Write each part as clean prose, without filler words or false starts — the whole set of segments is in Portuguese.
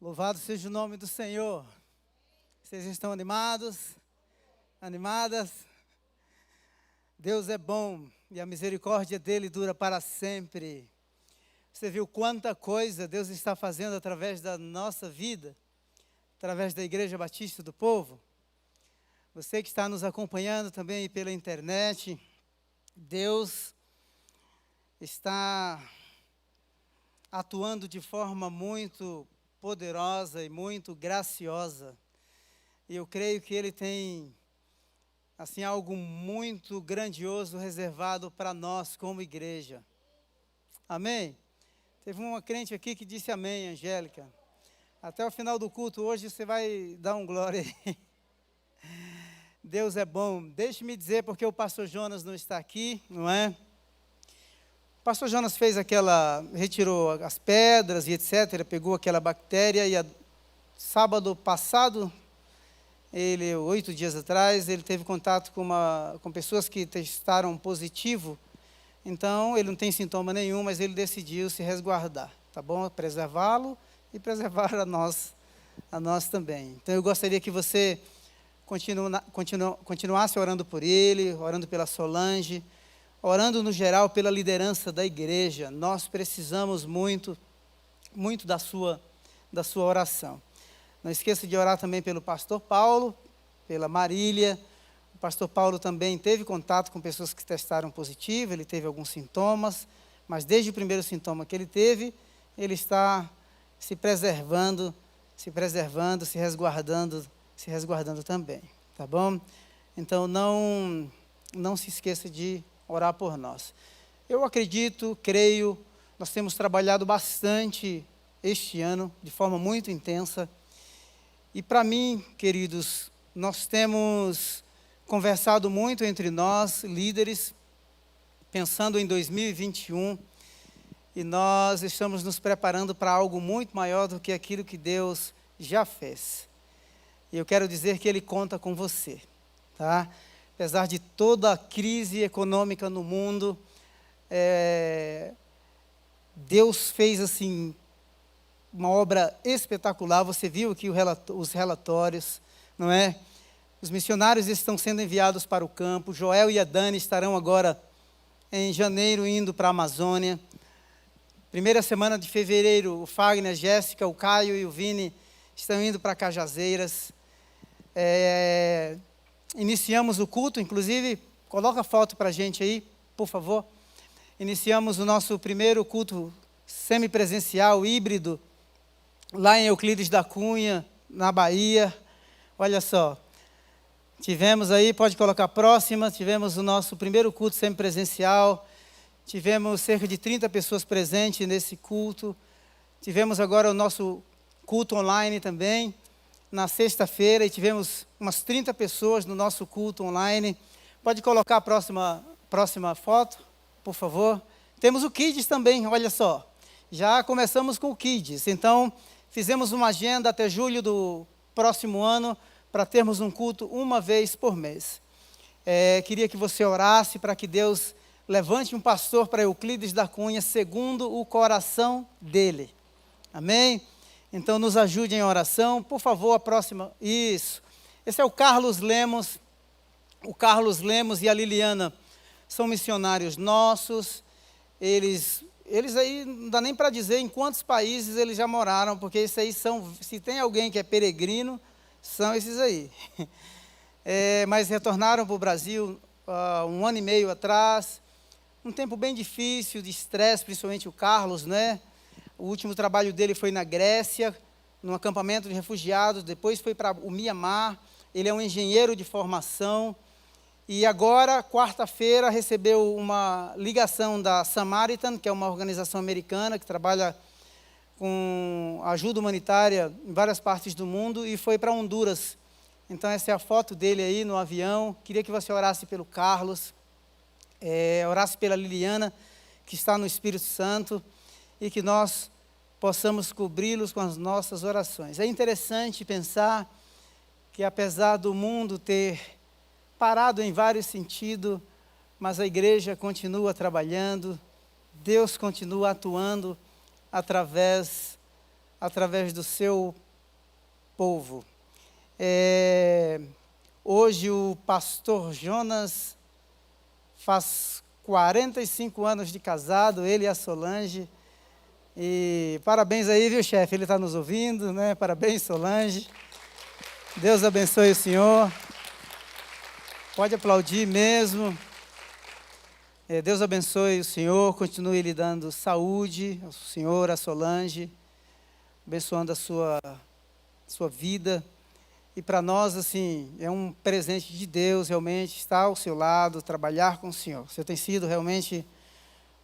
Louvado seja o nome do Senhor. Vocês estão animados? Animadas? Deus é bom e a misericórdia dele dura para sempre. Você viu quanta coisa Deus está fazendo através da nossa vida, através da Igreja Batista do Povo? Você que está nos acompanhando também pela internet, Deus está atuando de forma muito poderosa e muito graciosa. E eu creio que Ele tem, assim, algo muito grandioso reservado para nós como igreja. Amém? Teve uma crente aqui que disse amém, Angélica. Até o final do culto hoje você vai dar um glória aí. Deus é bom. Deixe-me dizer porque o pastor Jonas não está aqui, não é? O pastor Jonas retirou as pedras e etc., pegou aquela bactéria e sábado passado, 8 dias atrás, ele teve contato com pessoas que testaram positivo. Então, ele não tem sintoma nenhum, mas ele decidiu se resguardar, tá bom? Preservá-lo e preservar a nós também. Então, eu gostaria que você continuasse orando por ele, orando pela Solange, orando no geral pela liderança da igreja. Nós precisamos muito, muito da sua oração. Não esqueça de orar também pelo pastor Paulo, pela Marília. O pastor Paulo também teve contato com pessoas que testaram positivo, ele teve alguns sintomas, mas desde o primeiro sintoma que ele teve, ele está se preservando, se resguardando também, tá bom? Então não se esqueça de orar por nós. Eu acredito, creio, nós temos trabalhado bastante este ano, de forma muito intensa. E para mim, queridos, nós temos conversado muito entre nós, líderes, pensando em 2021, e nós estamos nos preparando para algo muito maior do que aquilo que Deus já fez. E eu quero dizer que Ele conta com você, tá? Apesar de toda a crise econômica no mundo, Deus fez assim uma obra espetacular. Você viu aqui os relatórios, não é? Os missionários estão sendo enviados para o campo. Joel e a Dani estarão agora em janeiro indo para a Amazônia. Primeira semana de fevereiro, o Fagner, a Jéssica, o Caio e o Vini estão indo para Cajazeiras. Iniciamos o culto, inclusive, coloca a foto para a gente aí, por favor. Iniciamos o nosso primeiro culto semipresencial, híbrido, lá em Euclides da Cunha, na Bahia. Olha só, tivemos aí, pode colocar a próxima, tivemos o nosso primeiro culto semipresencial, tivemos cerca de 30 pessoas presentes nesse culto, tivemos agora o nosso culto online também, na sexta-feira, e tivemos umas 30 pessoas no nosso culto online. Pode colocar a próxima foto, por favor. Temos o Kids também, olha só. Já começamos com o Kids, então fizemos uma agenda até julho do próximo ano para termos um culto uma vez por mês. Queria que você orasse para que Deus levante um pastor para Euclides da Cunha segundo o coração dele. Amém? Então nos ajude em oração. Por favor, a próxima. Isso. Esse é o Carlos Lemos. O Carlos Lemos e a Liliana são missionários nossos. Eles aí, não dá nem para dizer em quantos países eles já moraram, porque esses aí se tem alguém que é peregrino, são esses aí. Mas retornaram para o Brasil 1 ano e meio atrás, um tempo bem difícil, de estresse, principalmente o Carlos, né? O último trabalho dele foi na Grécia, num acampamento de refugiados, depois foi para o Mianmar. Ele é um engenheiro de formação. E agora, quarta-feira, recebeu uma ligação da Samaritan, que é uma organização americana que trabalha com ajuda humanitária em várias partes do mundo, e foi para Honduras. Então, essa é a foto dele aí no avião. Queria que você orasse pelo Carlos, orasse pela Liliana, que está no Espírito Santo, e que nós possamos cobri-los com as nossas orações. É interessante pensar que, apesar do mundo ter parado em vários sentidos, mas a igreja continua trabalhando, Deus continua atuando através através do seu povo. Hoje o pastor Jonas faz 45 anos de casado, ele e a Solange. E parabéns aí, viu, chefe? Ele está nos ouvindo, né? Parabéns, Solange. Deus abençoe o senhor. Pode aplaudir mesmo. Deus abençoe o senhor, continue lhe dando saúde, ao senhor, a Solange, abençoando a sua vida. E para nós, assim, é um presente de Deus, realmente, estar ao seu lado, trabalhar com o senhor. Você tem sido realmente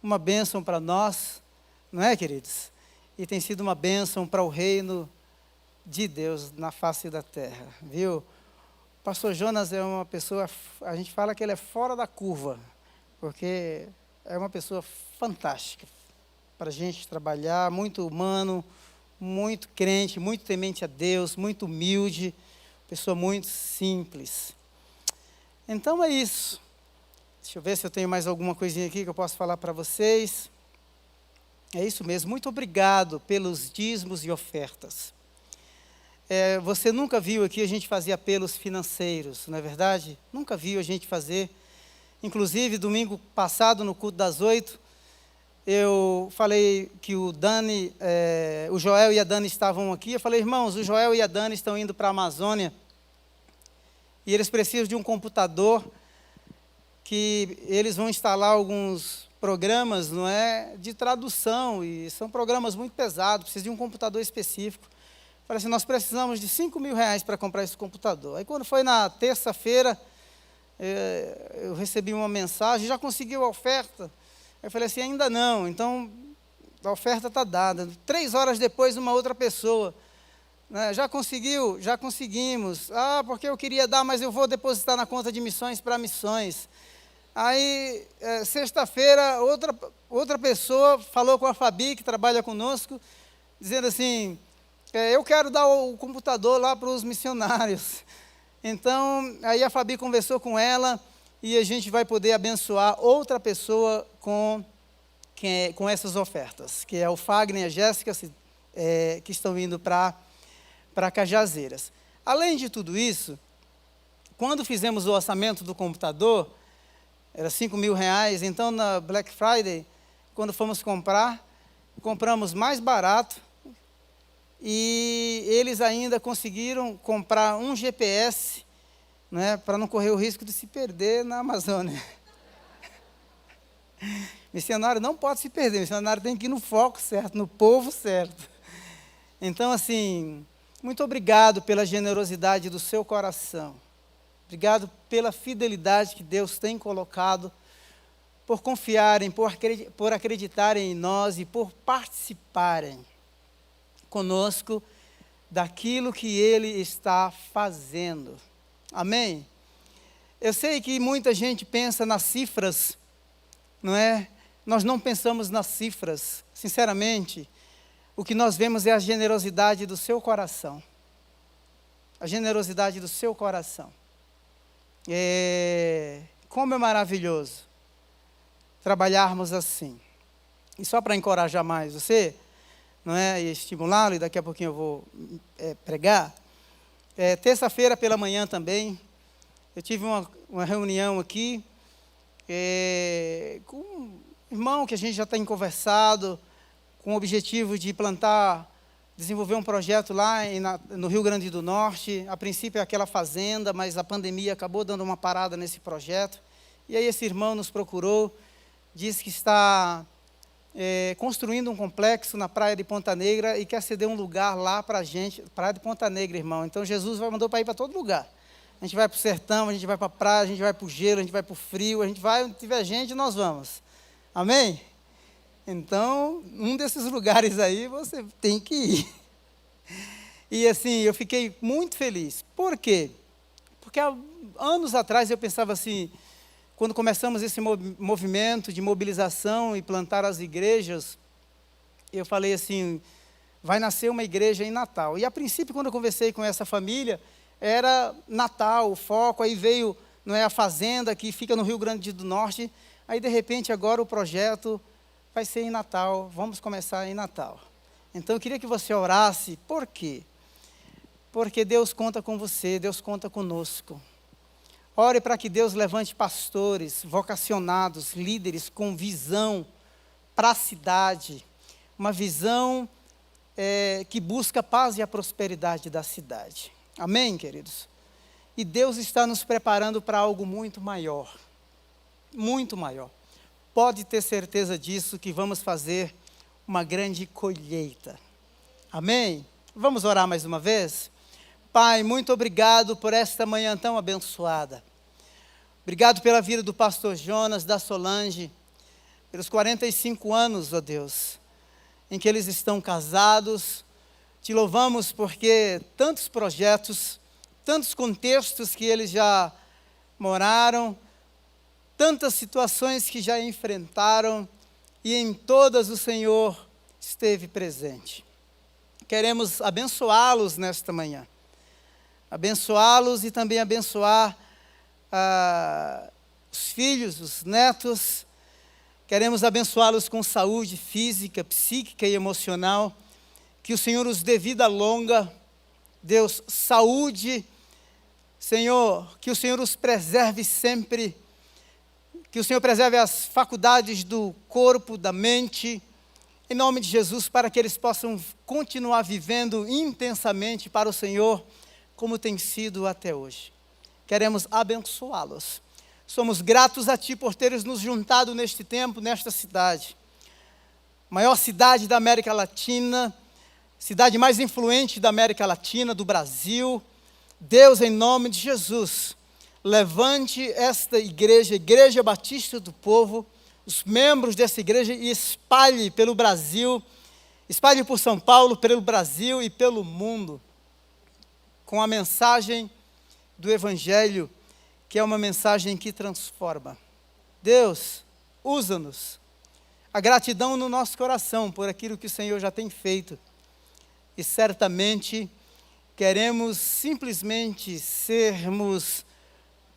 uma bênção para nós, não é, queridos? E tem sido uma bênção para o reino de Deus na face da terra, viu? O pastor Jonas é uma pessoa, a gente fala que ele é fora da curva, porque é uma pessoa fantástica para a gente trabalhar, muito humano, muito crente, muito temente a Deus, muito humilde, pessoa muito simples. Então é isso. Deixa eu ver se eu tenho mais alguma coisinha aqui que eu posso falar para vocês. É isso mesmo, muito obrigado pelos dízimos e ofertas. Você nunca viu aqui a gente fazer apelos financeiros, não é verdade? Nunca viu a gente fazer. Inclusive, domingo passado, no culto das 8, eu falei que o Joel e a Dani estavam aqui. Eu falei, irmãos, o Joel e a Dani estão indo para a Amazônia e eles precisam de um computador que eles vão instalar alguns programas, não é, de tradução, e são programas muito pesados, precisa de um computador específico. Falei assim, nós precisamos de R$5.000 para comprar esse computador. Aí quando foi na terça-feira, eu recebi uma mensagem, já conseguiu a oferta? Eu falei assim, ainda não, então a oferta está dada. 3 horas depois, uma outra pessoa, né, já conseguiu? Já conseguimos. Ah, porque eu queria dar, mas eu vou depositar na conta de missões para missões. Aí, sexta-feira, outra pessoa falou com a Fabi, que trabalha conosco, dizendo assim, eu quero dar o computador lá para os missionários. Então, aí a Fabi conversou com ela e a gente vai poder abençoar outra pessoa com essas ofertas, que é o Fagner e a Jéssica, que estão indo para Cajazeiras. Além de tudo isso, quando fizemos o orçamento do computador, era R$5.000, então na Black Friday, quando fomos comprar, compramos mais barato, e eles ainda conseguiram comprar um GPS, né, para não correr o risco de se perder na Amazônia. Missionário não pode se perder, missionário tem que ir no foco certo, no povo certo. Então, assim, muito obrigado pela generosidade do seu coração. Obrigado pela fidelidade que Deus tem colocado, por confiarem, por acreditarem em nós e por participarem conosco daquilo que Ele está fazendo. Amém? Eu sei que muita gente pensa nas cifras, não é? Nós não pensamos nas cifras. Sinceramente, o que nós vemos é a generosidade do seu coração. A generosidade do seu coração. Como é maravilhoso trabalharmos assim. E só para encorajar mais você, não é, e estimulá-lo, e daqui a pouquinho eu vou pregar. Terça-feira pela manhã também, eu tive uma reunião aqui com um irmão que a gente já tem conversado, com o objetivo de desenvolver um projeto lá no Rio Grande do Norte. A princípio é aquela fazenda, mas a pandemia acabou dando uma parada nesse projeto. E aí esse irmão nos procurou, disse que está construindo um complexo na praia de Ponta Negra e quer ceder um lugar lá para a gente. Praia de Ponta Negra, irmão. Então Jesus mandou para ir para todo lugar. A gente vai para o sertão, a gente vai para a praia, a gente vai para o gelo, a gente vai para o frio, a gente vai, onde tiver gente, nós vamos. Amém? Então, um desses lugares aí você tem que ir. E assim, eu fiquei muito feliz. Por quê? Porque há anos atrás eu pensava assim, quando começamos esse movimento de mobilização e plantar as igrejas, eu falei assim, vai nascer uma igreja em Natal. E a princípio, quando eu conversei com essa família, era Natal, o foco, aí veio, não é, a fazenda que fica no Rio Grande do Norte, aí de repente agora o projeto vai ser em Natal, vamos começar em Natal. Então eu queria que você orasse. Por quê? Porque Deus conta com você, Deus conta conosco. Ore para que Deus levante pastores, vocacionados, líderes com visão para a cidade. Uma visão que busca a paz e a prosperidade da cidade. Amém, queridos? E Deus está nos preparando para algo muito maior. Muito maior. Pode ter certeza disso, que vamos fazer uma grande colheita. Amém? Vamos orar mais uma vez? Pai, muito obrigado por esta manhã tão abençoada. Obrigado pela vida do pastor Jonas, da Solange, pelos 45 anos, ó Deus, em que eles estão casados. Te louvamos porque tantos projetos, tantos contextos que eles já moraram, tantas situações que já enfrentaram, e em todas o Senhor esteve presente. Queremos abençoá-los nesta manhã. Abençoá-los e também abençoar os filhos, os netos. Queremos abençoá-los com saúde física, psíquica e emocional. Que o Senhor os dê vida longa. Deus, saúde. Senhor, que o Senhor os preserve sempre. Que o Senhor preserve as faculdades do corpo, da mente. Em nome de Jesus, para que eles possam continuar vivendo intensamente para o Senhor, como tem sido até hoje. Queremos abençoá-los. Somos gratos a Ti por teres nos juntado neste tempo, nesta cidade. Maior cidade da América Latina, cidade mais influente da América Latina, do Brasil. Deus, em nome de Jesus, levante esta igreja, Igreja Batista do Povo, os membros dessa igreja, e espalhe pelo Brasil, espalhe por São Paulo, pelo Brasil e pelo mundo, com a mensagem do Evangelho, que é uma mensagem que transforma. Deus, usa-nos. A gratidão no nosso coração por aquilo que o Senhor já tem feito. E certamente queremos simplesmente sermos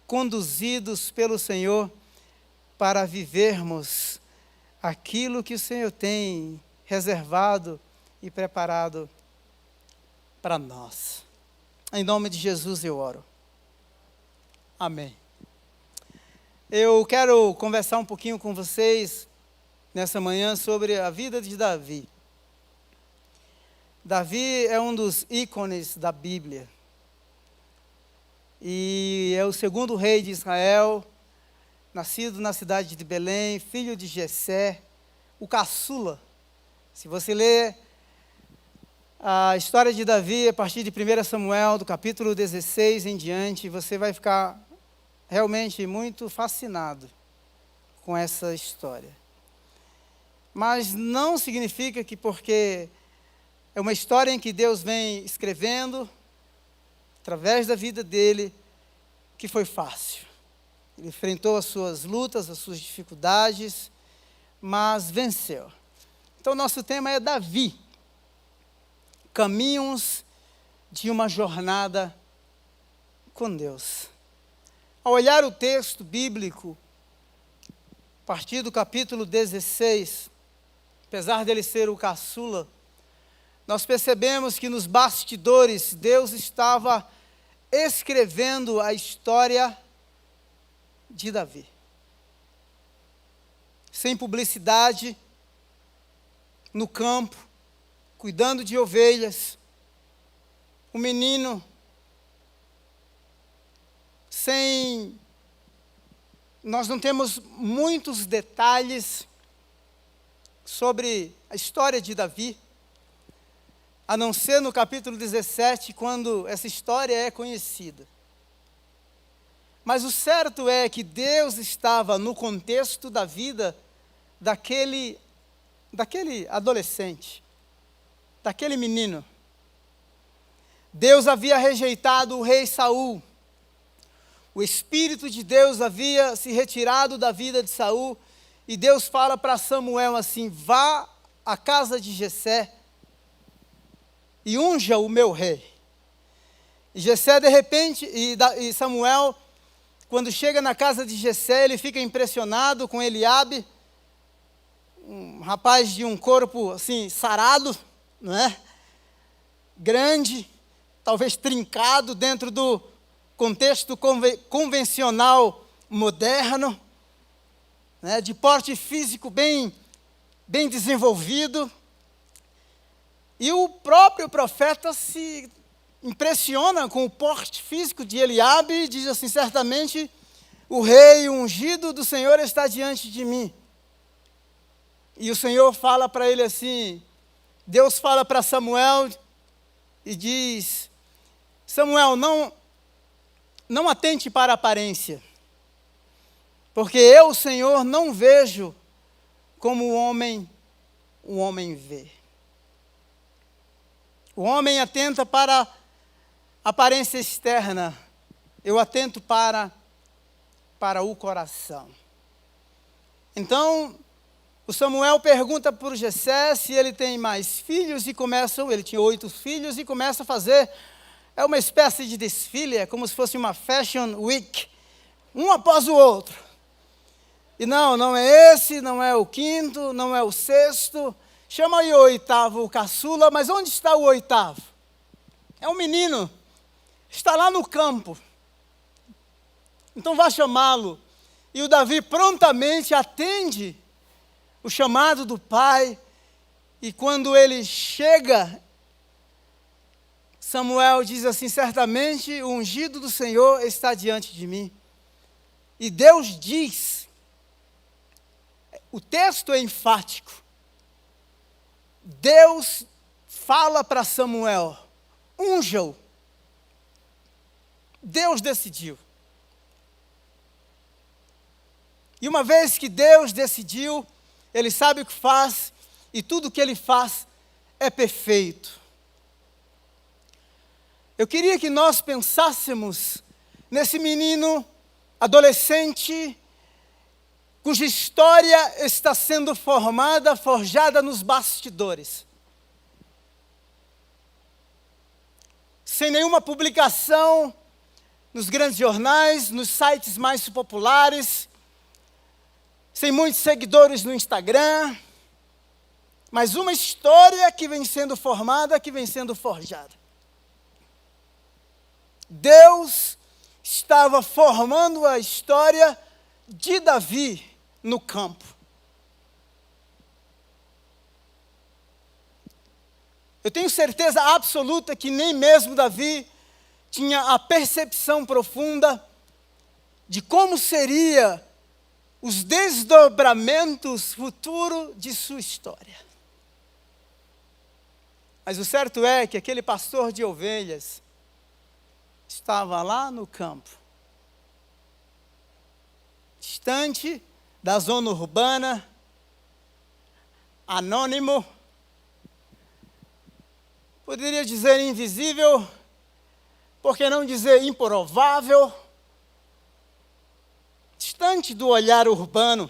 conduzidos pelo Senhor para vivermos aquilo que o Senhor tem reservado e preparado para nós. Em nome de Jesus eu oro. Amém. Eu quero conversar um pouquinho com vocês nessa manhã sobre a vida de Davi. Davi é um dos ícones da Bíblia. E é o segundo rei de Israel, nascido na cidade de Belém, filho de Jessé, o caçula. Se você ler a história de Davi a partir de 1 Samuel, do capítulo 16 em diante, você vai ficar realmente muito fascinado com essa história. Mas não significa que porque é uma história em que Deus vem escrevendo, através da vida dele, que foi fácil. Ele enfrentou as suas lutas, as suas dificuldades, mas venceu. Então, nosso tema é Davi. Caminhos de uma jornada com Deus. Ao olhar o texto bíblico, a partir do capítulo 16, apesar dele ser o caçula, nós percebemos que nos bastidores Deus estava escrevendo a história de Davi. Sem publicidade, no campo, cuidando de ovelhas, um menino nós não temos muitos detalhes sobre a história de Davi, a não ser no capítulo 17, quando essa história é conhecida. Mas o certo é que Deus estava no contexto da vida daquele adolescente, daquele menino. Deus havia rejeitado o rei Saul. O Espírito de Deus havia se retirado da vida de Saul, e Deus fala para Samuel assim: vá à casa de Jessé e unja o meu rei. E Jessé, de repente, e Samuel, quando chega na casa de Jessé, ele fica impressionado com Eliabe, um rapaz de um corpo assim sarado, não é? Grande, talvez trincado dentro do contexto convencional moderno, né? De porte físico bem desenvolvido. E o próprio profeta se impressiona com o porte físico de Eliabe e diz assim: certamente o rei ungido do Senhor está diante de mim. E o Senhor fala para ele assim, Deus fala para Samuel e diz: Samuel, não atente para a aparência, porque eu, Senhor, não vejo como o homem vê. O homem atenta para a aparência externa, eu atento para o coração. Então, o Samuel pergunta para o Jessé se ele tem mais filhos, ele tinha 8 filhos, e começa a fazer, uma espécie de desfile, é como se fosse uma fashion week, um após o outro. E não é esse, não é o 5º, não é o 6º, chama aí o 8º, o caçula, mas onde está o 8º? É um menino, está lá no campo. Então vá chamá-lo. E o Davi prontamente atende o chamado do pai, e quando ele chega, Samuel diz assim: certamente o ungido do Senhor está diante de mim. E Deus diz, o texto é enfático, Deus fala para Samuel: unja-o. Deus decidiu. E uma vez que Deus decidiu, Ele sabe o que faz, e tudo o que Ele faz é perfeito. Eu queria que nós pensássemos nesse menino adolescente, cuja história está sendo forjada nos bastidores. Sem nenhuma publicação nos grandes jornais, nos sites mais populares, sem muitos seguidores no Instagram, mas uma história que vem sendo formada, que vem sendo forjada. Deus estava formando a história de Davi no campo. Eu tenho certeza absoluta que nem mesmo Davi tinha a percepção profunda de como seria os desdobramentos futuros de sua história. Mas o certo é que aquele pastor de ovelhas estava lá no campo, distante da zona urbana, anônimo, poderia dizer invisível, por que não dizer improvável, distante do olhar urbano.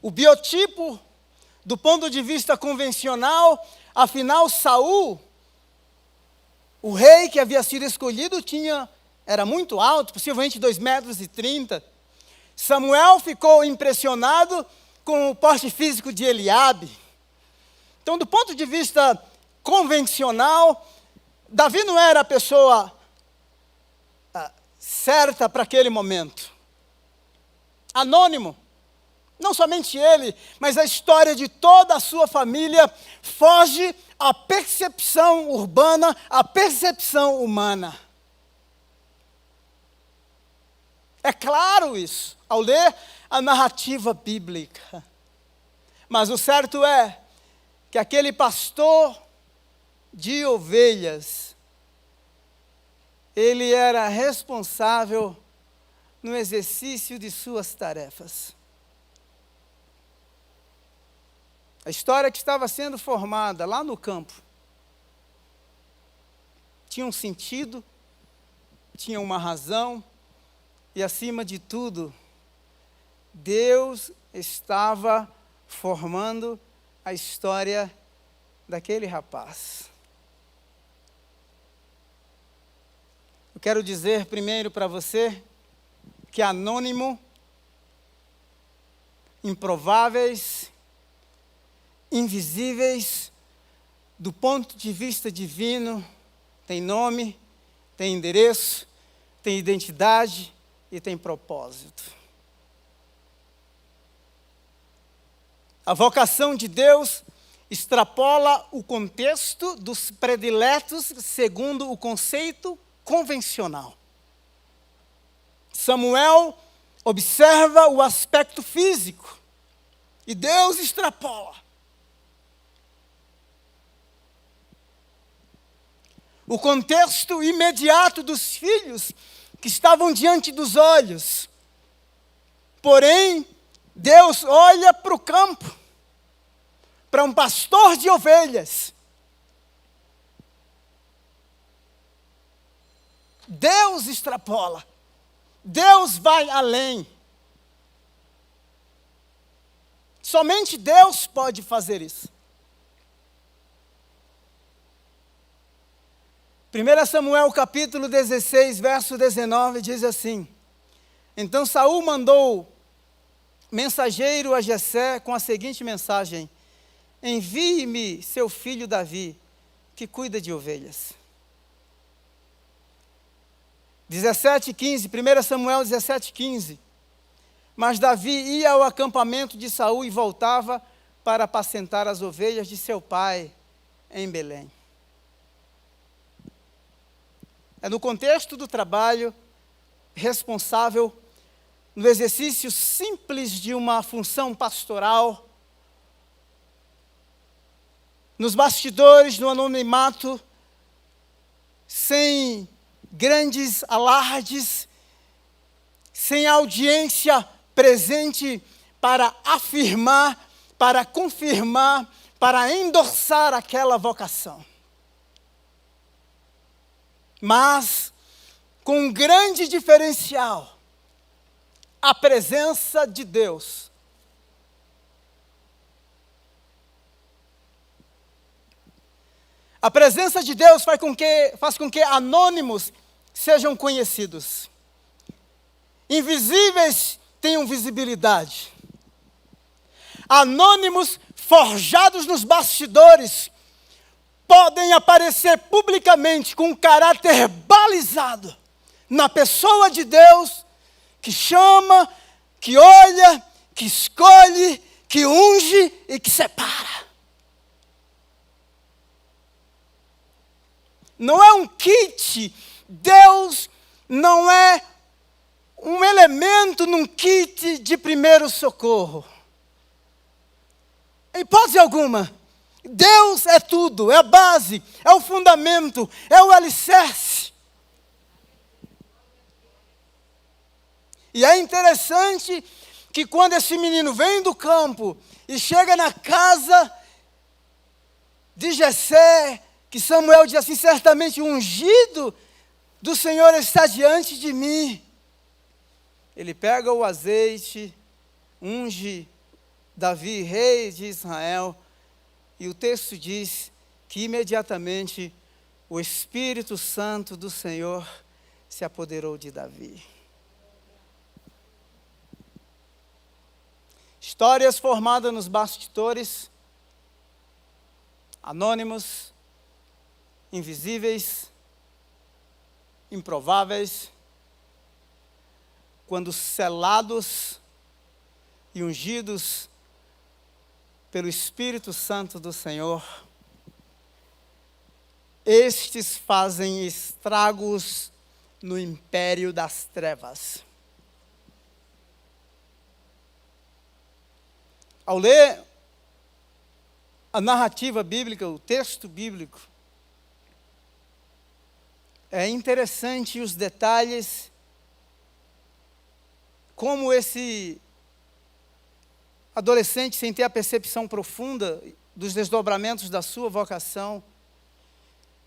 O biotipo, do ponto de vista convencional, afinal Saul, o rei que havia sido escolhido, era muito alto, possivelmente 2,30 m. Samuel ficou impressionado com o porte físico de Eliabe. Então, do ponto de vista convencional, Davi não era a pessoa certa para aquele momento. Anônimo. Não somente ele, mas a história de toda a sua família foge à percepção urbana, à percepção humana. É claro isso, ao ler a narrativa bíblica. Mas o certo é que aquele pastor de ovelhas, ele era responsável no exercício de suas tarefas. A história que estava sendo formada lá no campo tinha um sentido, tinha uma razão, e acima de tudo, Deus estava formando a história daquele rapaz. Eu quero dizer primeiro para você que anônimo, improváveis invisíveis do ponto de vista divino, têm nome, têm endereço, têm identidade e têm propósito. A vocação de Deus extrapola o contexto dos prediletos segundo o conceito convencional. Samuel observa o aspecto físico e Deus extrapola. O contexto imediato dos filhos que estavam diante dos olhos. Porém, Deus olha para o campo, para um pastor de ovelhas. Deus extrapola. Deus vai além. Somente Deus pode fazer isso. 1 Samuel capítulo 16, verso 19, diz assim: Então Saul mandou mensageiro a Jessé com a seguinte mensagem: Envie-me seu filho Davi, que cuida de ovelhas. 17:15, 1 Samuel 17:15. Mas Davi ia ao acampamento de Saul e voltava para apacentar as ovelhas de seu pai em Belém. É no contexto do trabalho responsável, no exercício simples de uma função pastoral, nos bastidores, no anonimato, sem grandes alardes, sem audiência presente para afirmar, para confirmar, para endossar aquela vocação. Mas com um grande diferencial, a presença de Deus. A presença de Deus faz com que anônimos sejam conhecidos. Invisíveis tenham visibilidade. Anônimos forjados nos bastidores podem aparecer publicamente com um caráter balizado na pessoa de Deus, que chama, que olha, que escolhe, que unge e que separa. Não é um kit. Deus não é um elemento num kit de primeiro socorro. Em hipótese alguma, Deus é tudo, é a base, é o fundamento, é o alicerce. E é interessante que quando esse menino vem do campo e chega na casa de Jessé, que Samuel diz assim: certamente o ungido do Senhor está diante de mim. Ele pega o azeite, unge Davi, rei de Israel, e o texto diz que imediatamente o Espírito Santo do Senhor se apoderou de Davi. Histórias formadas nos bastidores, anônimos, invisíveis, improváveis, quando selados e ungidos pelo Espírito Santo do Senhor, estes fazem estragos no império das trevas. Ao ler a narrativa bíblica, o texto bíblico, é interessante os detalhes, como esse adolescente, sem ter a percepção profunda dos desdobramentos da sua vocação,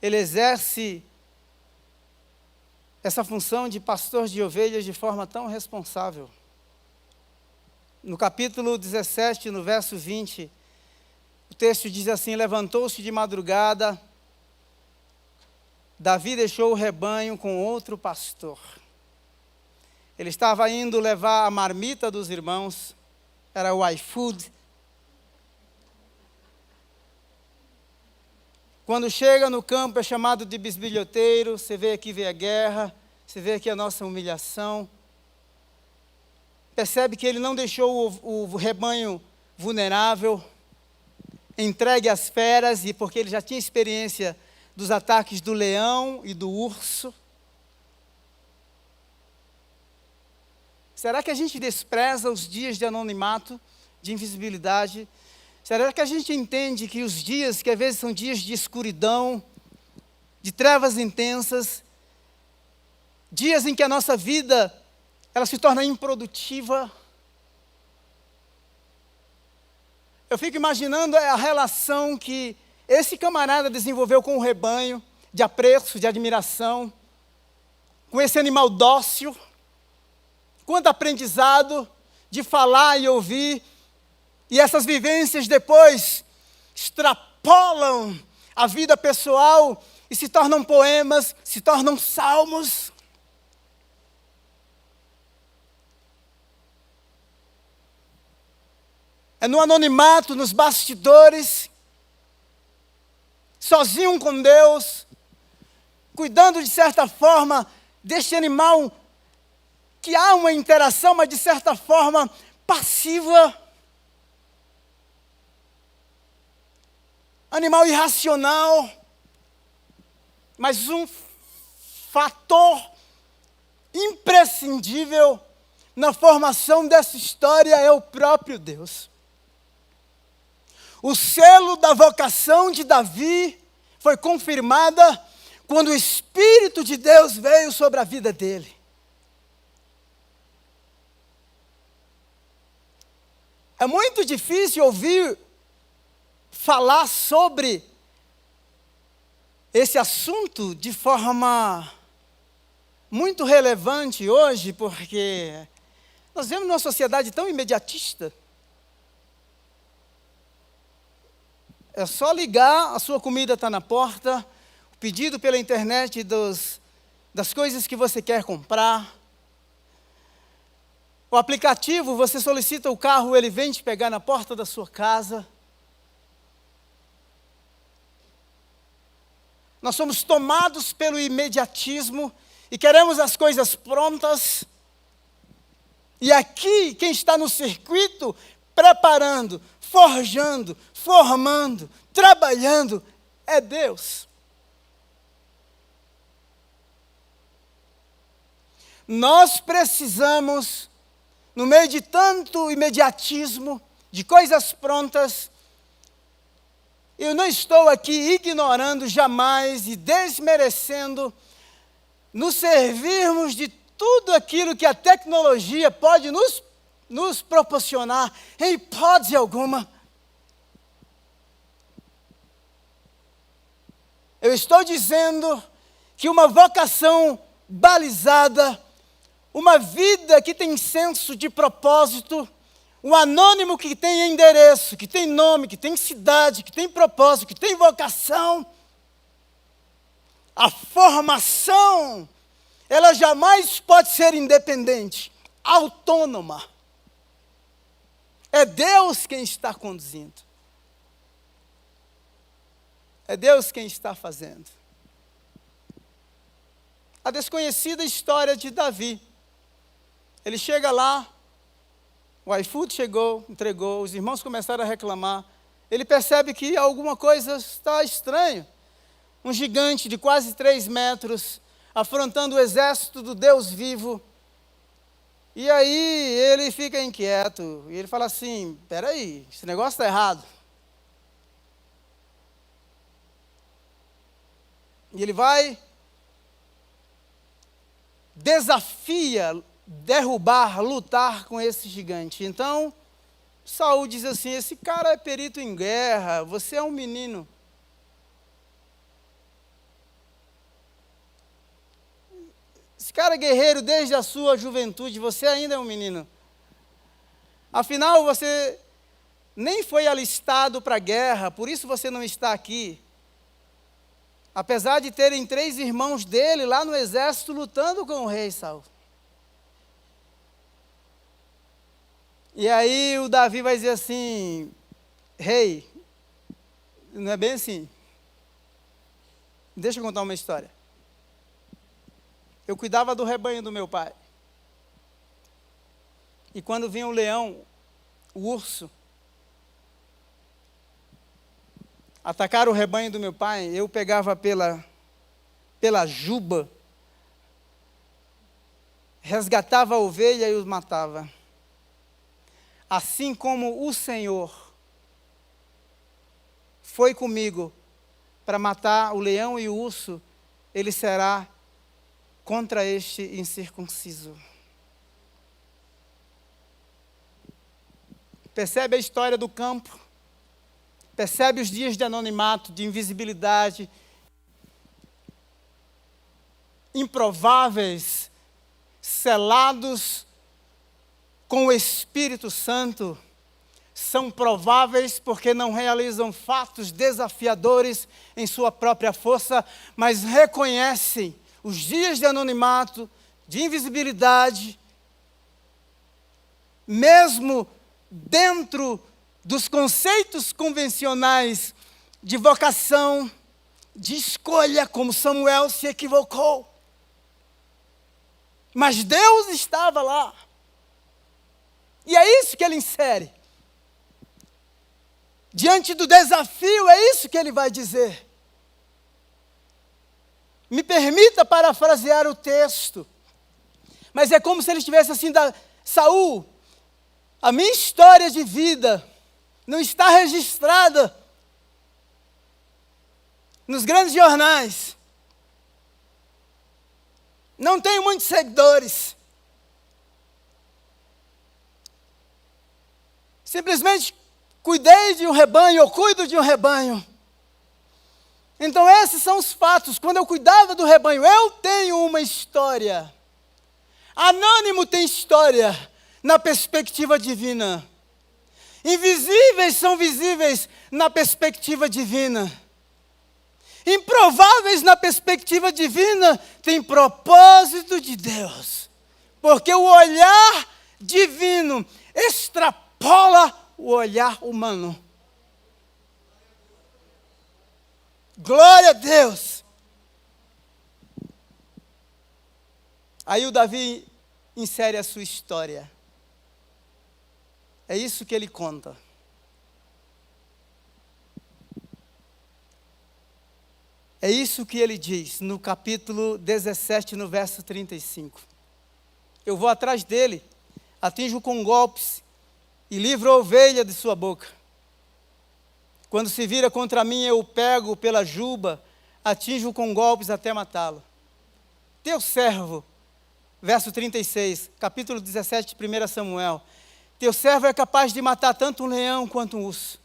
ele exerce essa função de pastor de ovelhas de forma tão responsável. No capítulo 17, no verso 20, o texto diz assim: levantou-se de madrugada, Davi deixou o rebanho com outro pastor. Ele estava indo levar a marmita dos irmãos, era o iFood. Quando chega no campo é chamado de bisbilhoteiro. Você vê aqui vê a guerra, você vê aqui a nossa humilhação. Percebe que ele não deixou o rebanho vulnerável, entregue às feras, e porque ele já tinha experiência dos ataques do leão e do urso. Será que a gente despreza os dias de anonimato, de invisibilidade? Será que a gente entende que os dias, que às vezes são dias de escuridão, de trevas intensas, dias em que a nossa vida ela se torna improdutiva? Eu fico imaginando a relação que esse camarada desenvolveu com o rebanho, de apreço, de admiração, com esse animal dócil. Quanto aprendizado de falar e ouvir, e essas vivências depois extrapolam a vida pessoal e se tornam poemas, se tornam salmos. É no anonimato, nos bastidores, sozinho com Deus, cuidando de certa forma deste animal que há uma interação, mas de certa forma passiva. Animal irracional, mas um fator imprescindível na formação dessa história é o próprio Deus. O selo da vocação de Davi foi confirmada quando o Espírito de Deus veio sobre a vida dele. É muito difícil ouvir falar sobre esse assunto de forma muito relevante hoje, porque nós vivemos numa sociedade tão imediatista. É só ligar, a sua comida está na porta, o pedido pela internet das coisas que você quer comprar. O aplicativo, você solicita o carro, ele vem te pegar na porta da sua casa. Nós somos tomados pelo imediatismo e queremos as coisas prontas. E aqui, quem está no circuito, preparando, forjando, formando, trabalhando, é Deus. Nós precisamos, no meio de tanto imediatismo, de coisas prontas, eu não estou aqui ignorando jamais e desmerecendo, nos servirmos de tudo aquilo que a tecnologia pode nos proporcionar, em hipótese alguma. Eu estou dizendo que uma vocação balizada, uma vida que tem senso de propósito, um anônimo que tem endereço, que tem nome, que tem cidade, que tem propósito, que tem vocação, a formação, ela jamais pode ser independente, autônoma. É Deus quem está conduzindo. É Deus quem está fazendo. A desconhecida história de Davi. Ele chega lá, o iFood chegou, entregou, os irmãos começaram a reclamar. Ele percebe que alguma coisa está estranha. Um gigante de quase 3 metros, afrontando o exército do Deus vivo. E aí ele fica inquieto, e ele fala assim, espera aí, esse negócio está errado. E ele vai, desafia, derrubar, lutar com esse gigante. Então, Saul diz assim, esse cara é perito em guerra, você é um menino. Esse cara é guerreiro desde a sua juventude, você ainda é um menino. Afinal, você nem foi alistado para a guerra, por isso você não está aqui. Apesar de terem 3 irmãos dele lá no exército lutando com o rei Saul. E aí o Davi vai dizer assim, rei, não é bem assim. Deixa eu contar uma história. Eu cuidava do rebanho do meu pai. E quando vinha o leão, o urso, atacar o rebanho do meu pai, eu pegava pela juba, resgatava a ovelha e os matava. Assim como o Senhor foi comigo para matar o leão e o urso, ele será contra este incircunciso. Percebe a história do campo? Percebe os dias de anonimato, de invisibilidade, improváveis, selados com o Espírito Santo, são prováveis porque não realizam fatos desafiadores em sua própria força, mas reconhecem os dias de anonimato, de invisibilidade, mesmo dentro dos conceitos convencionais de vocação, de escolha, como Samuel se equivocou. Mas Deus estava lá. E é isso que ele insere. Diante do desafio, é isso que ele vai dizer. Me permita parafrasear o texto. Mas é como se ele estivesse assim, Saul, a minha história de vida não está registrada nos grandes jornais. Não tenho muitos seguidores. Simplesmente cuidei de um rebanho, ou cuido de um rebanho. Então esses são os fatos. Quando eu cuidava do rebanho, eu tenho uma história. Anônimo tem história na perspectiva divina. Invisíveis são visíveis na perspectiva divina. Improváveis na perspectiva divina tem propósito de Deus. Porque o olhar divino extrapola o olhar humano. Glória a Deus. Aí o Davi insere a sua história. É isso que ele conta. É isso que ele diz no capítulo 17, no verso 35. Eu vou atrás dele, atinjo com golpes e livro a ovelha de sua boca. Quando se vira contra mim, eu o pego pela juba, atinjo com golpes até matá-lo. Teu servo, verso 36, capítulo 17 de 1 Samuel. Teu servo é capaz de matar tanto um leão quanto um urso.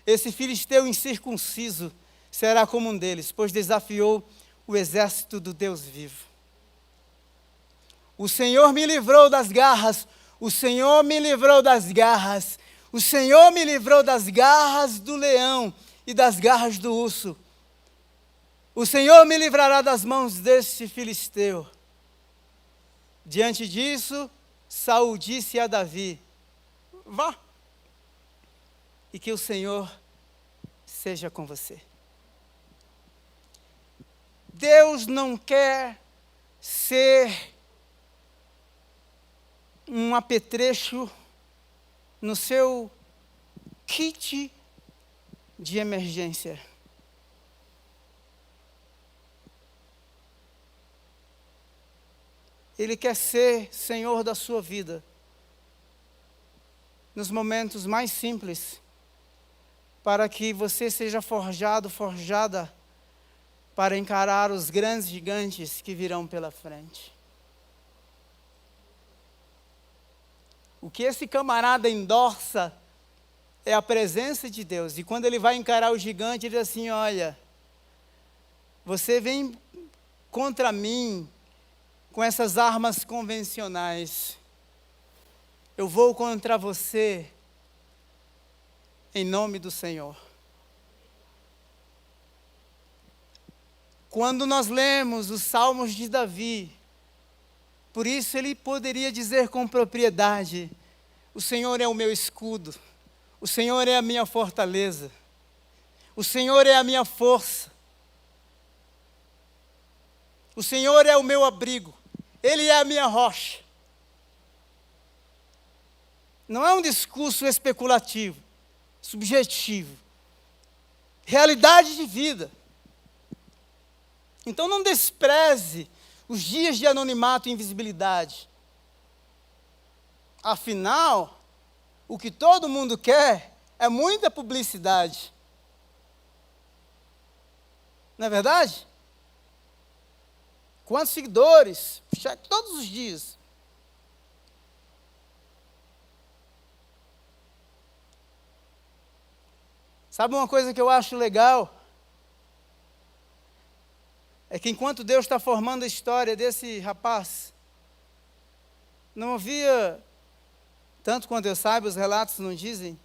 Esse filisteu incircunciso será como um deles, pois desafiou o exército do Deus vivo. O Senhor me livrou das garras, o Senhor me livrou das garras, o Senhor me livrou das garras do leão e das garras do urso. O Senhor me livrará das mãos deste filisteu. Diante disso, Saul disse a Davi: vá, e que o Senhor seja com você. Deus não quer ser um apetrecho no seu kit de emergência. Ele quer ser Senhor da sua vida, nos momentos mais simples, para que você seja forjado, forjada, para encarar os grandes gigantes que virão pela frente. O que esse camarada endorça é a presença de Deus. E quando ele vai encarar o gigante, ele diz assim: olha, você vem contra mim com essas armas convencionais. Eu vou contra você em nome do Senhor. Quando nós lemos os Salmos de Davi, por isso ele poderia dizer com propriedade: o Senhor é o meu escudo, o Senhor é a minha fortaleza, o Senhor é a minha força. O Senhor é o meu abrigo. Ele é a minha rocha. Não é um discurso especulativo, subjetivo. Realidade de vida. Então não despreze os dias de anonimato e invisibilidade. Afinal, o que todo mundo quer é muita publicidade. Não é verdade? Quantos seguidores? Cheque todos os dias. Sabe uma coisa que eu acho legal? É que enquanto Deus está formando a história desse rapaz, não havia, tanto quanto eu saiba, os relatos não dizem,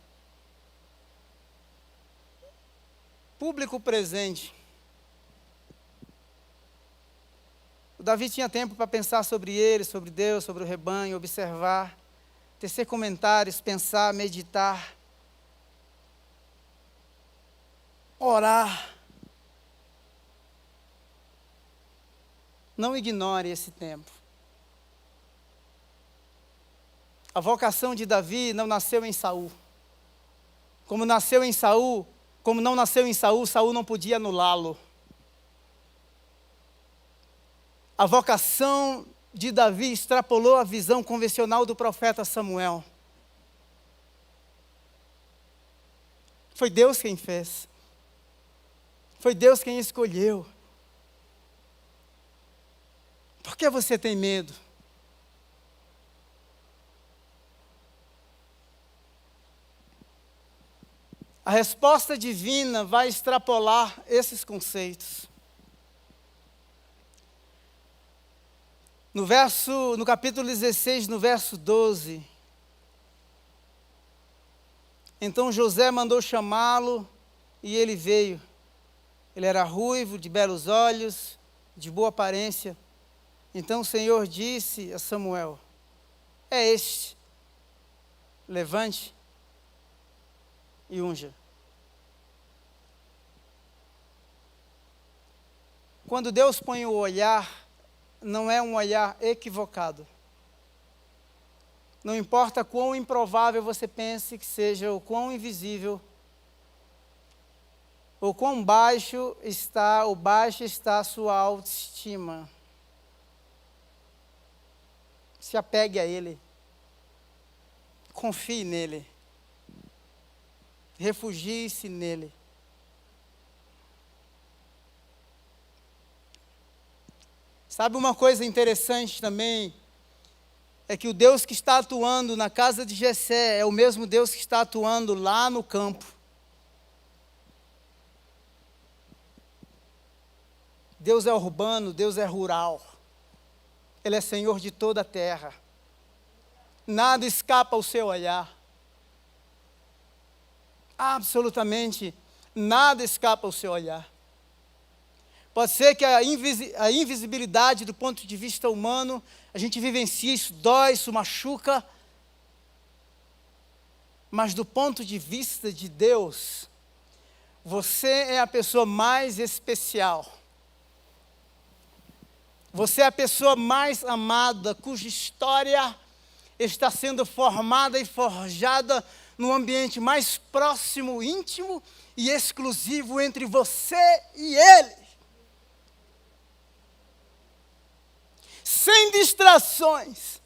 público presente. O Davi tinha tempo para pensar sobre ele, sobre Deus, sobre o rebanho, observar, tecer comentários, pensar, meditar, orar. Não ignore esse tempo. A vocação de Davi não nasceu em Saul. Como não nasceu em Saul, Saul não podia anulá-lo. A vocação de Davi extrapolou a visão convencional do profeta Samuel. Foi Deus quem fez. Foi Deus quem escolheu. Por que você tem medo? A resposta divina vai extrapolar esses conceitos. No capítulo 16, no verso 12. Então José mandou chamá-lo e ele veio. Ele era ruivo, de belos olhos, de boa aparência. Então o Senhor disse a Samuel: é este, levante e unja. Quando Deus põe o olhar, não é um olhar equivocado. Não importa quão improvável você pense que seja, ou quão invisível, ou quão baixa está a sua autoestima. Se apegue a Ele. Confie nele. Refugie-se nele. Sabe uma coisa interessante também? É que o Deus que está atuando na casa de Jessé é o mesmo Deus que está atuando lá no campo. Deus é urbano, Deus é rural. Ele é Senhor de toda a terra. Nada escapa ao seu olhar. Absolutamente nada escapa ao seu olhar. Pode ser que a invisibilidade do ponto de vista humano, a gente vivencia, isso dói, isso machuca. Mas do ponto de vista de Deus, você é a pessoa mais especial. Você é a pessoa mais amada, cuja história está sendo formada e forjada num ambiente mais próximo, íntimo e exclusivo entre você e Ele. Sem distrações,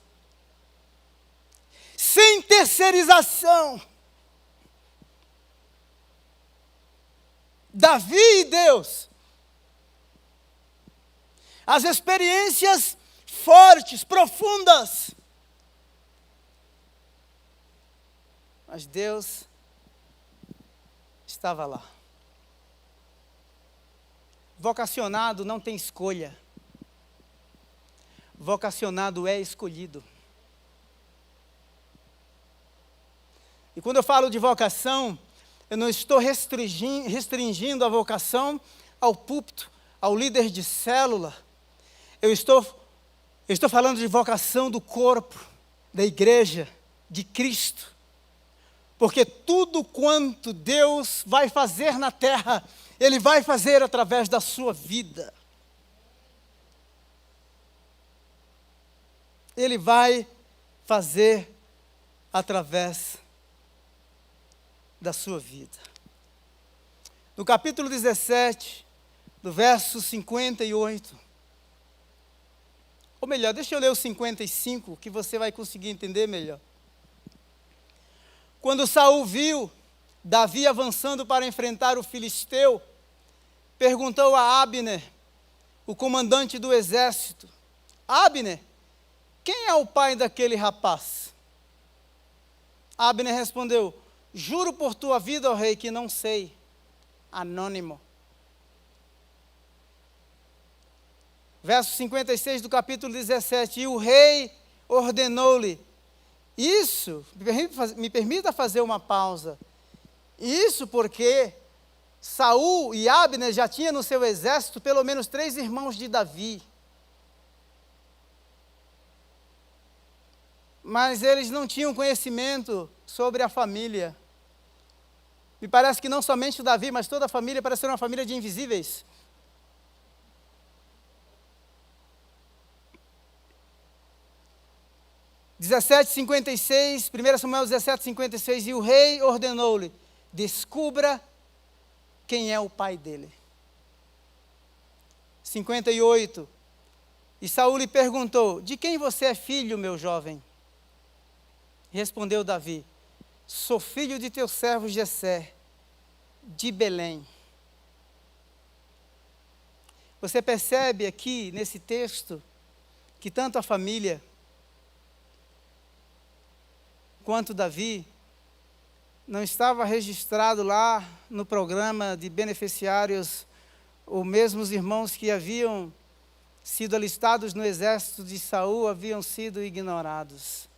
sem terceirização. Davi e Deus. As experiências fortes, profundas. Mas Deus estava lá. Vocacionado não tem escolha. Vocacionado é escolhido. E quando eu falo de vocação, eu não estou restringindo a vocação ao púlpito, ao líder de célula. Eu estou falando de vocação do corpo, da igreja, de Cristo. Porque tudo quanto Deus vai fazer na terra, Ele vai fazer através da sua vida. Ele vai fazer através da sua vida. No capítulo 17, do verso 58, ou melhor, deixa eu ler o 55, que você vai conseguir entender melhor. Quando Saul viu Davi avançando para enfrentar o filisteu, perguntou a Abner, o comandante do exército: Abner, quem é o pai daquele rapaz? Abner respondeu: juro por tua vida, ó rei, que não sei. Anônimo. Verso 56 do capítulo 17. E o rei ordenou-lhe, isso, me permita fazer uma pausa. Isso porque Saul e Abner já tinham no seu exército pelo menos 3 irmãos de Davi. Mas eles não tinham conhecimento sobre a família. Me parece que não somente o Davi, mas toda a família parece ser uma família de invisíveis. (17:56), 1 Samuel 17:56, e o rei ordenou-lhe: descubra quem é o pai dele. 58, e Saul lhe perguntou: de quem você é filho, meu jovem? Respondeu Davi: sou filho de teu servo Jessé, de Belém. Você percebe aqui nesse texto que tanto a família quanto Davi não estava registrado lá no programa de beneficiários, ou mesmo os irmãos que haviam sido alistados no exército de Saul haviam sido ignorados.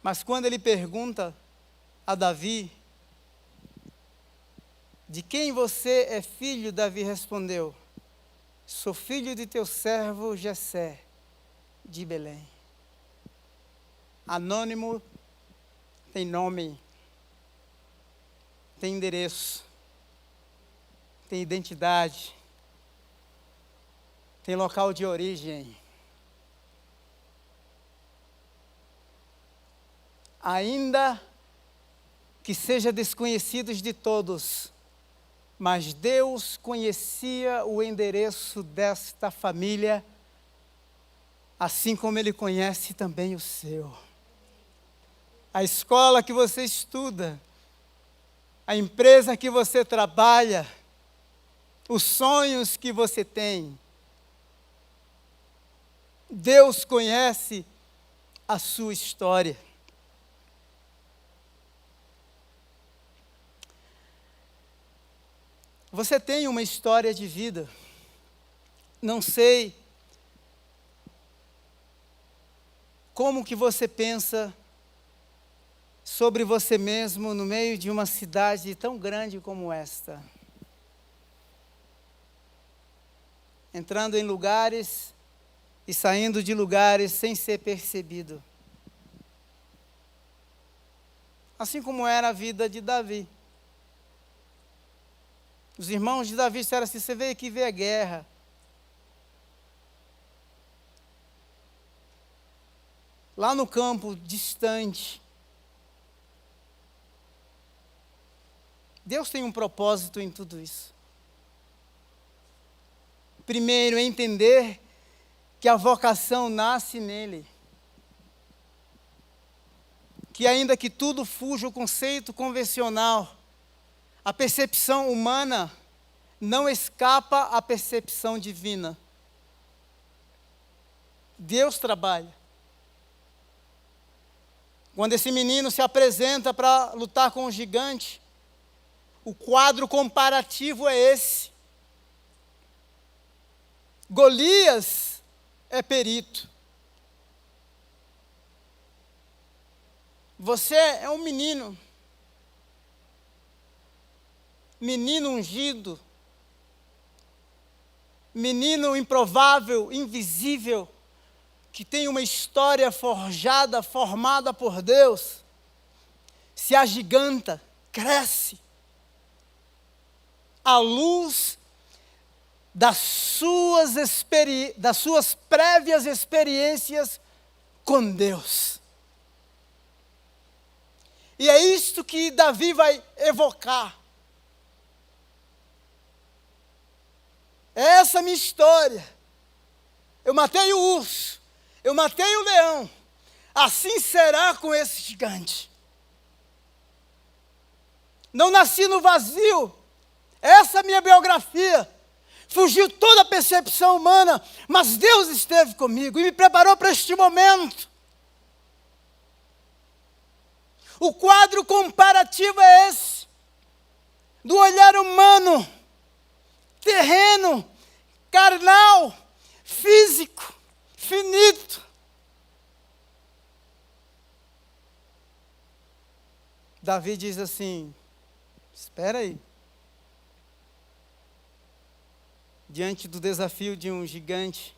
Mas quando ele pergunta a Davi: de quem você é filho? Davi respondeu: sou filho de teu servo Jessé, de Belém. Anônimo tem nome, tem endereço, tem identidade, tem local de origem. Ainda que seja desconhecidos de todos, mas Deus conhecia o endereço desta família, assim como Ele conhece também o seu. A escola que você estuda, a empresa que você trabalha, os sonhos que você tem, Deus conhece a sua história. Você tem uma história de vida. Não sei como que você pensa sobre você mesmo no meio de uma cidade tão grande como esta. Entrando em lugares e saindo de lugares sem ser percebido. Assim como era a vida de Davi. Os irmãos de Davi disseram assim: você veio aqui ver a guerra. Lá no campo, distante. Deus tem um propósito em tudo isso. Primeiro, entender que a vocação nasce nele. Que ainda que tudo fuja o conceito convencional, a percepção humana não escapa à percepção divina. Deus trabalha. Quando esse menino se apresenta para lutar com o gigante, o quadro comparativo é esse. Golias é perito. Você é um menino. Menino ungido. Menino improvável, invisível, que tem uma história forjada, formada por Deus, se agiganta, cresce. À luz das suas prévias experiências com Deus. E é isto que Davi vai evocar. Essa é a minha história. Eu matei o urso, eu matei o leão. Assim será com esse gigante. Não nasci no vazio. Essa é a minha biografia. Fugiu toda a percepção humana, mas Deus esteve comigo e me preparou para este momento. O quadro comparativo é esse, do olhar humano, terreno, carnal, físico, finito. Davi diz assim, espera aí. Diante do desafio de um gigante,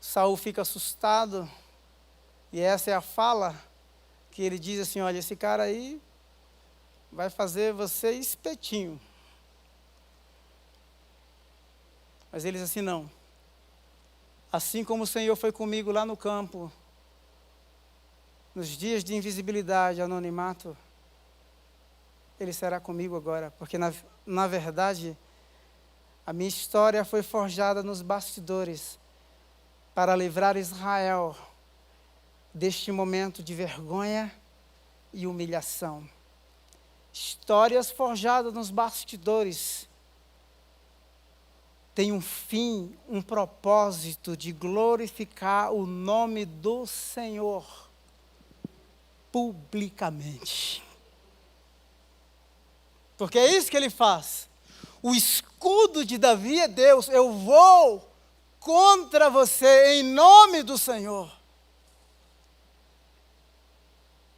Saul fica assustado, e essa é a fala que ele diz assim, olha, esse cara aí vai fazer você espetinho. Mas ele diz assim, não. Assim como o Senhor foi comigo lá no campo, nos dias de invisibilidade, anonimato, Ele será comigo agora, porque na verdade, a minha história foi forjada nos bastidores para livrar Israel deste momento de vergonha e humilhação. Histórias forjadas nos bastidores têm um fim, um propósito de glorificar o nome do Senhor publicamente. Porque é isso que ele faz. O escudo de Davi é Deus. Eu vou contra você em nome do Senhor.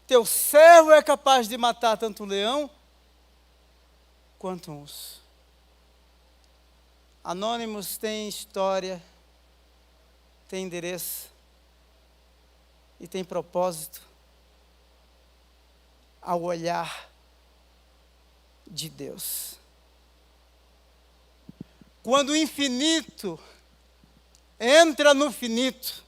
Teu servo é capaz de matar tanto um leão quanto um urso. Anônimos tem história, tem endereço e tem propósito ao olhar de Deus. Quando o infinito entra no finito,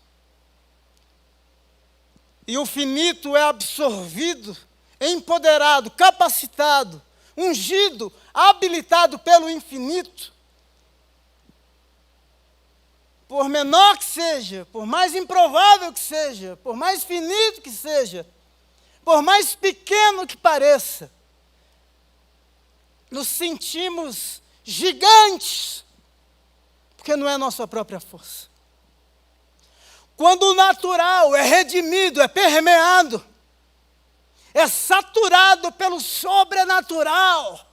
e o finito é absorvido, empoderado, capacitado, ungido, habilitado pelo infinito, por menor que seja, por mais improvável que seja, por mais finito que seja, por mais pequeno que pareça, nos sentimos gigantes, porque não é a nossa própria força. Quando o natural é redimido, é permeado, é saturado pelo sobrenatural,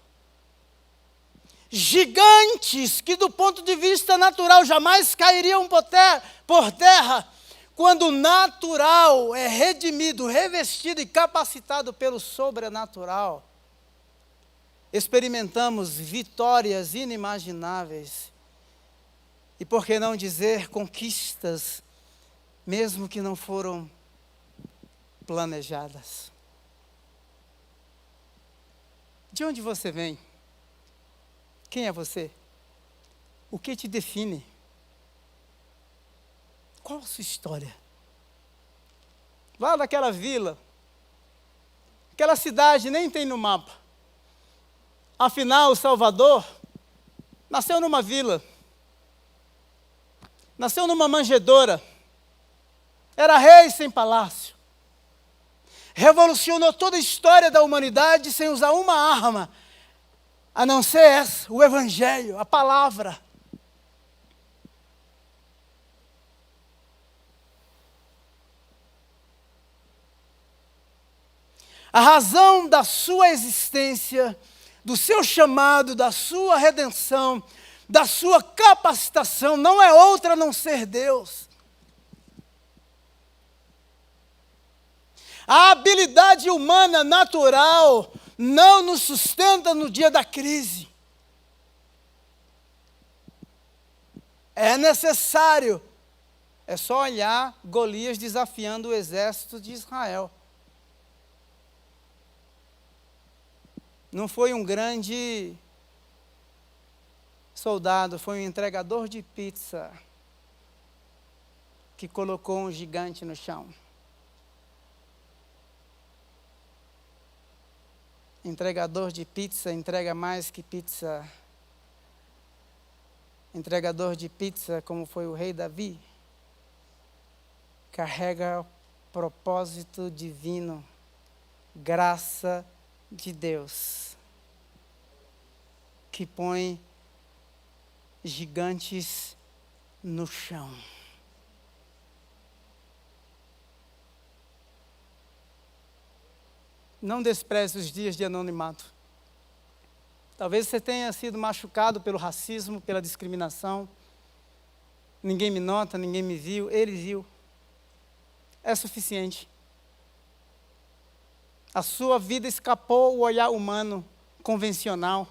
gigantes que do ponto de vista natural jamais cairiam por terra, quando o natural é redimido, revestido e capacitado pelo sobrenatural, experimentamos vitórias inimagináveis. E por que não dizer conquistas, mesmo que não foram planejadas. De onde você vem? Quem é você? O que te define? Qual a sua história? Lá daquela vila, aquela cidade nem tem no mapa. Afinal, Salvador nasceu numa vila, nasceu numa manjedoura, era rei sem palácio, revolucionou toda a história da humanidade sem usar uma arma, a não ser essa, o Evangelho, a palavra. A razão da sua existência, do seu chamado, da sua redenção, da sua capacitação, não é outra a não ser Deus. A habilidade humana natural não nos sustenta no dia da crise. É necessário. É só olhar Golias desafiando o exército de Israel. soldado, foi um entregador de pizza que colocou um gigante no chão. Entregador de pizza entrega mais que pizza. Entregador de pizza, como foi o rei Davi, carrega propósito divino, graça de Deus, que põe gigantes no chão. Não despreze os dias de anonimato. Talvez você tenha sido machucado pelo racismo, pela discriminação. Ninguém me nota, ninguém me viu, ele viu. É suficiente. A sua vida escapou o olhar humano, convencional,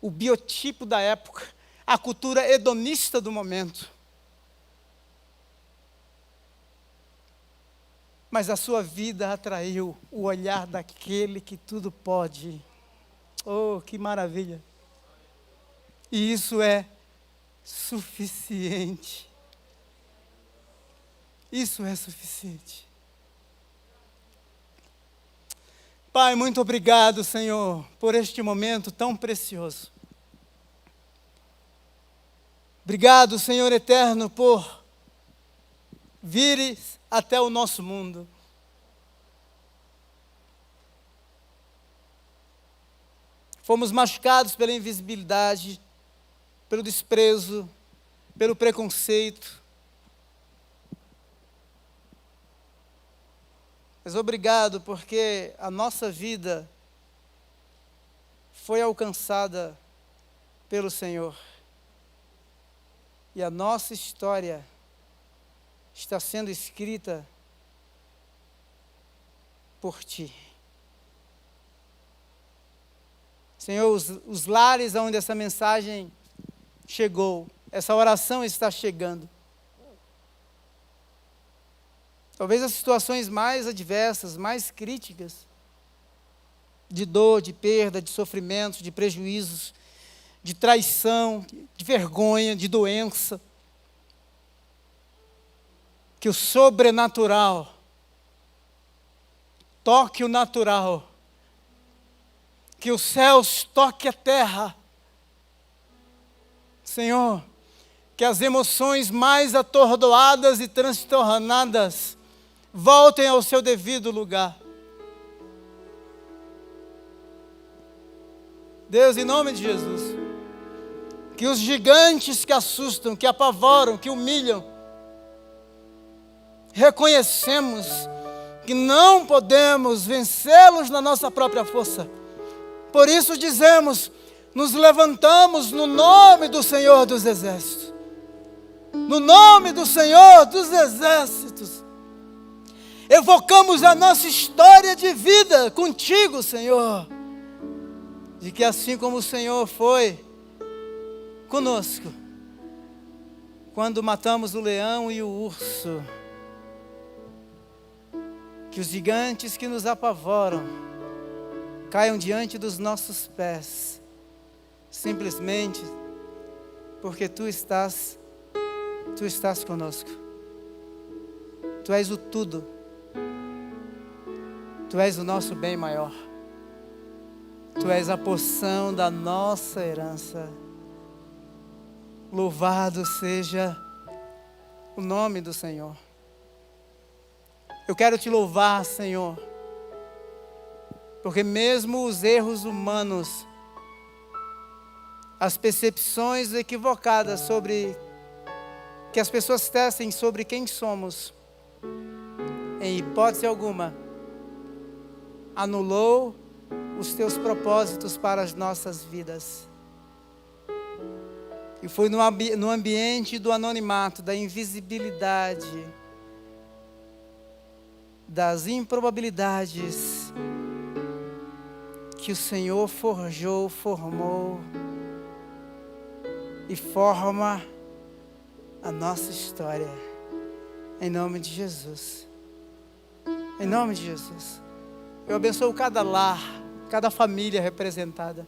o biotipo da época, a cultura hedonista do momento. Mas a sua vida atraiu o olhar daquele que tudo pode. Oh, que maravilha! E isso é suficiente. Isso é suficiente. Pai, muito obrigado, Senhor, por este momento tão precioso. Obrigado, Senhor eterno, por vires até o nosso mundo. Fomos machucados pela invisibilidade, pelo desprezo, pelo preconceito. Mas obrigado porque a nossa vida foi alcançada pelo Senhor. E a nossa história está sendo escrita por Ti. Senhor, os lares onde essa mensagem chegou, essa oração está chegando. Talvez as situações mais adversas, mais críticas, de dor, de perda, de sofrimento, de prejuízos, de traição, de vergonha, de doença, que o sobrenatural toque o natural, que os céus toquem a terra. Senhor, que as emoções mais atordoadas e transtornadas voltem ao seu devido lugar. Deus, em nome de Jesus, que os gigantes que assustam, que apavoram, que humilham, reconhecemos que não podemos vencê-los na nossa própria força. Por isso dizemos, nos levantamos no nome do Senhor dos Exércitos. No nome do Senhor dos Exércitos. Evocamos a nossa história de vida contigo, Senhor. De que assim como o Senhor foi conosco, quando matamos o leão e o urso, que os gigantes que nos apavoram caiam diante dos nossos pés, simplesmente porque Tu estás conosco. Tu és o tudo. Tu és o nosso bem maior. Tu és a porção da nossa herança. Louvado seja o nome do Senhor. Eu quero Te louvar, Senhor, porque mesmo os erros humanos, as percepções equivocadas sobre que as pessoas tecem sobre quem somos, em hipótese alguma, anulou os Teus propósitos para as nossas vidas. E foi no ambiente do anonimato, da invisibilidade, das improbabilidades, que o Senhor forjou, formou e forma a nossa história. Em nome de Jesus. Em nome de Jesus. Eu abençoo cada lar, cada família representada.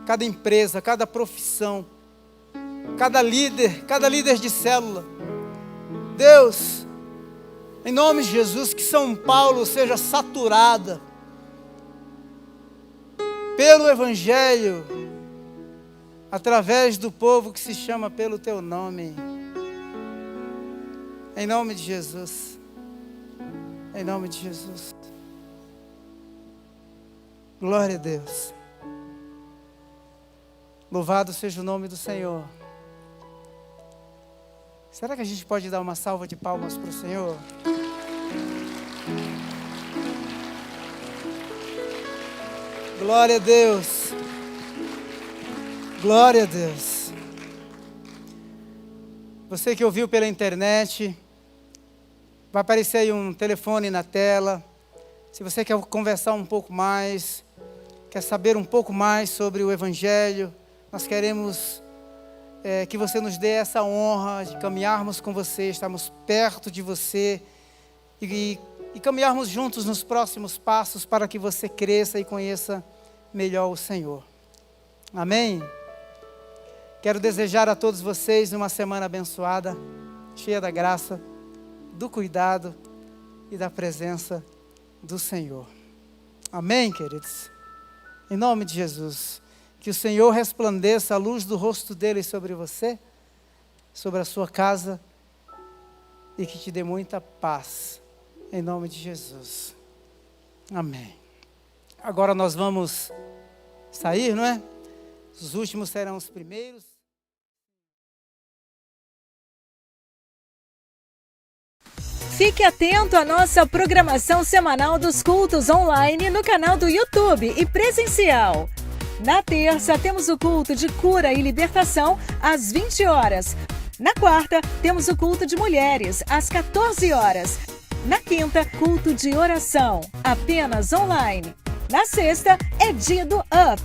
cada empresa, cada profissão, cada líder de célula. Deus, em nome de Jesus, que São Paulo seja saturada pelo Evangelho, através do povo que se chama pelo Teu nome. Em nome de Jesus. Em nome de Jesus. Glória a Deus. Louvado seja o nome do Senhor. Será que a gente pode dar uma salva de palmas para o Senhor? Glória a Deus. Glória a Deus. Você que ouviu pela internet, vai aparecer aí um telefone na tela. Se você quer conversar um pouco mais, quer saber um pouco mais sobre o Evangelho, nós queremos que você nos dê essa honra de caminharmos com você, estarmos perto de você e caminharmos juntos nos próximos passos para que você cresça e conheça melhor o Senhor. Amém? Quero desejar a todos vocês uma semana abençoada, cheia da graça, do cuidado e da presença do Senhor. Amém, queridos? Em nome de Jesus. Que o Senhor resplandeça a luz do rosto dele sobre você, sobre a sua casa, e que te dê muita paz, em nome de Jesus. Amém. Agora nós vamos sair, não é? Os últimos serão os primeiros. Fique atento à nossa programação semanal dos cultos online no canal do YouTube e presencial. Na terça, temos o culto de cura e libertação às 20 horas. Na quarta, temos o culto de mulheres às 14 horas. Na quinta, culto de oração, apenas online. Na sexta, é dia do Up.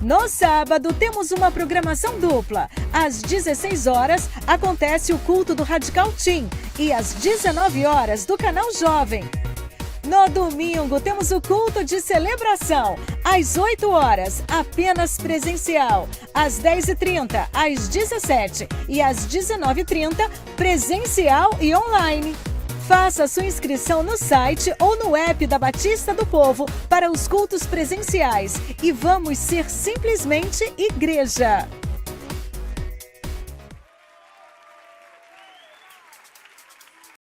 No sábado, temos uma programação dupla. Às 16 horas, acontece o culto do Radical Team e às 19 horas, do Canal Jovem. No domingo, temos o culto de celebração, às 8 horas, apenas presencial. Às 10h30, às 17h e às 19h30, presencial e online. Faça sua inscrição no site ou no app da Batista do Povo para os cultos presenciais e vamos ser simplesmente igreja.